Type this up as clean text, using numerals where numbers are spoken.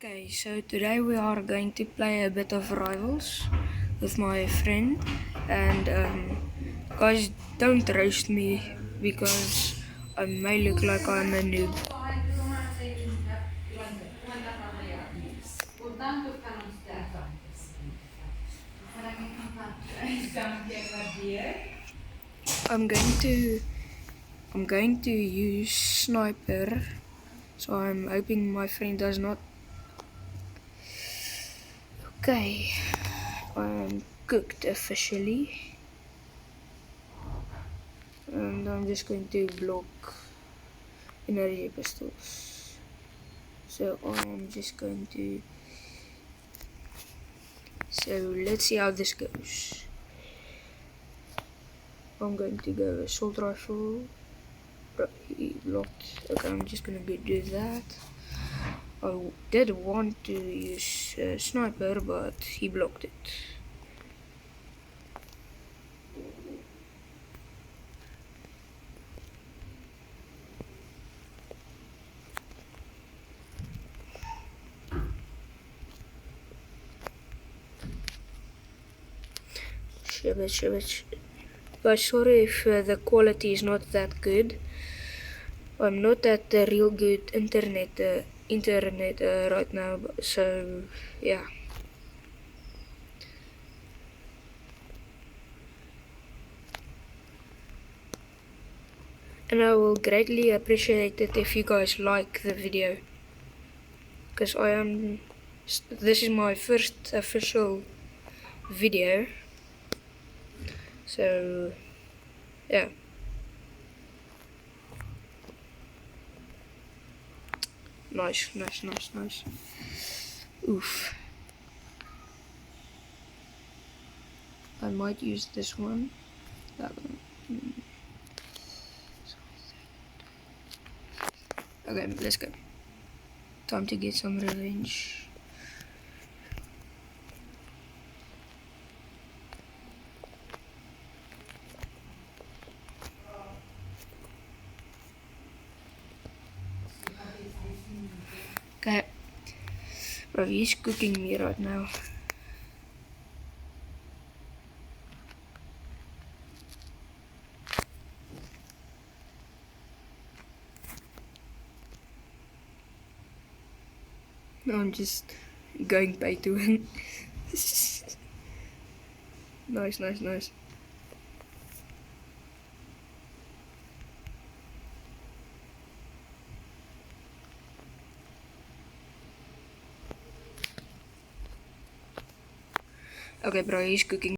Okay, so today we are going to play a bit of Rivals with my friend, and guys, don't roast me because I may look like I'm a noob. I'm going to I'm going to use sniper, so I'm hoping my friend does not. Okay, I'm cooked officially, and I'm just going to block energy pistols. So I'm just going to. So let's see how this goes. I'm going to go assault rifle. He blocked. Okay, I'm just gonna go do that. I did want to use sniper, but he blocked it. Shit. Guys, sorry if the quality is not that good. I'm not at the real good internet right now, so yeah. And I will greatly appreciate it if you guys like the video, because this is my first official video, so yeah. Nice. Oof. I might use this one. That one. Okay, let's go. Time to get some revenge. Okay. Bro, he's cooking me right now. I'm just going pay to win. Nice. Okay, bro, he's cooking.